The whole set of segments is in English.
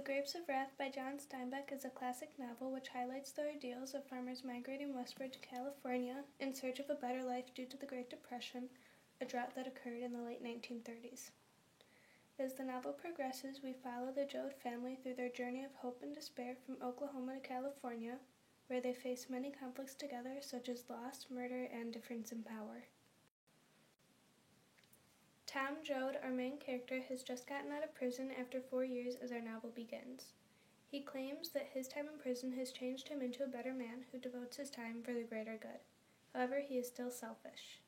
Grapes of Wrath by John Steinbeck is a classic novel which highlights the ordeals of farmers migrating westward to California in search of a better life due to the Great Depression, a drought that occurred in the late 1930s. As the novel progresses, we follow the Joad family through their journey of hope and despair from Oklahoma to California, where they face many conflicts together, such as loss, murder, and difference in power. Tom Joad, our main character, has just gotten out of prison after 4 years as our novel begins. He claims that his time in prison has changed him into a better man who devotes his time for the greater good. However, he is still selfish.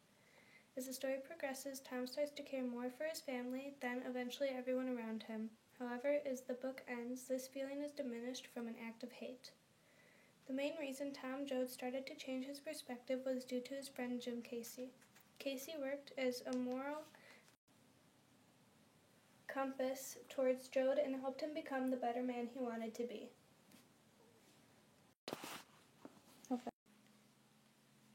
As the story progresses, Tom starts to care more for his family than eventually everyone around him. However, as the book ends, this feeling is diminished from an act of hate. The main reason Tom Joad started to change his perspective was due to his friend Jim Casey. Casey worked as a moral compass towards Joad and helped him become the better man he wanted to be.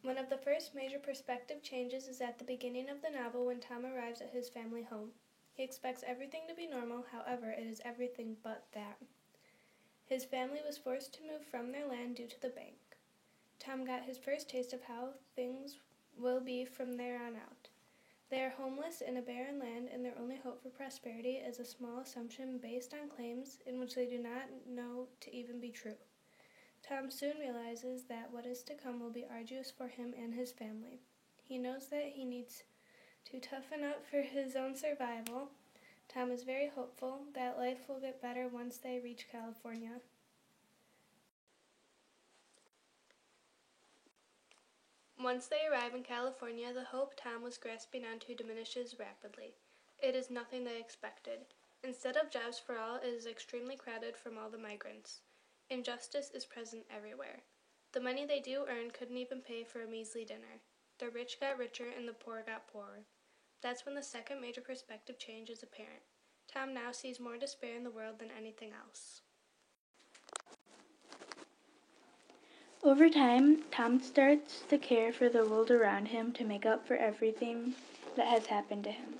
One of the first major perspective changes is at the beginning of the novel when Tom arrives at his family home. He expects everything to be normal, however, it is everything but that. His family was forced to move from their land due to the bank. Tom got his first taste of how things will be from there on out. They are homeless in a barren land, and their only hope for prosperity is a small assumption based on claims in which they do not know to even be true. Tom soon realizes that what is to come will be arduous for him and his family. He knows that he needs to toughen up for his own survival. Tom is very hopeful that life will get better once they reach California. Once they arrive in California, the hope Tom was grasping onto diminishes rapidly. It is nothing they expected. Instead of jobs for all, it is extremely crowded from all the migrants. Injustice is present everywhere. The money they do earn couldn't even pay for a measly dinner. The rich got richer and the poor got poorer. That's when the second major perspective change is apparent. Tom now sees more despair in the world than anything else. Over time, Tom starts to care for the world around him to make up for everything that has happened to him.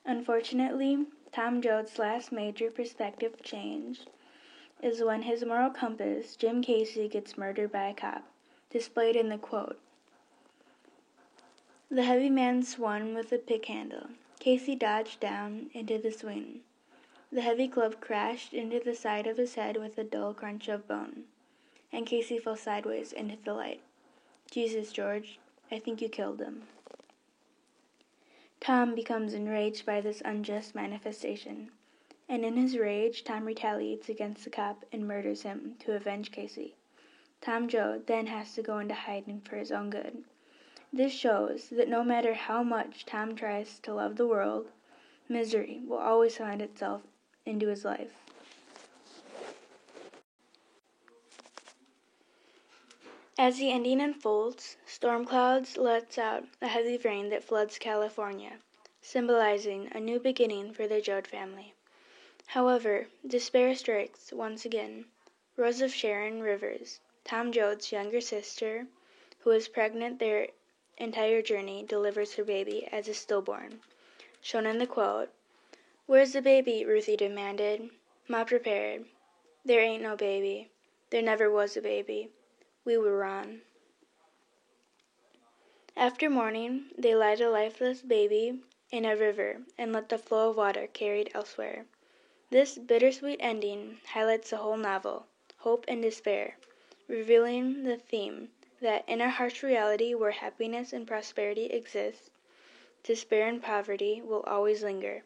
Unfortunately, Tom Joad's last major perspective change is when his moral compass, Jim Casey, gets murdered by a cop, displayed in the quote. The heavy man swung with a pick handle. Casey dodged down into the swing. The heavy club crashed into the side of his head with a dull crunch of bone, and Casey fell sideways into the light. Jesus, George, I think you killed him. Tom becomes enraged by this unjust manifestation, and in his rage, Tom retaliates against the cop and murders him to avenge Casey. Tom Joad then has to go into hiding for his own good. This shows that no matter how much Tom tries to love the world, misery will always find itself into his life. As the ending unfolds, storm clouds lets out a heavy rain that floods California, symbolizing a new beginning for the Joad family. However, despair strikes once again. Rose of Sharon Rivers, Tom Joad's younger sister, who is pregnant their entire journey, delivers her baby as a stillborn. Shown in the quote, "Where's the baby?" Ruthie demanded. Ma prepared. "There ain't no baby. There never was a baby. We were wrong." After mourning, they lie the lifeless baby in a river and let the flow of water carry it elsewhere. This bittersweet ending highlights the whole novel, hope and despair, revealing the theme that in a harsh reality where happiness and prosperity exist, despair and poverty will always linger,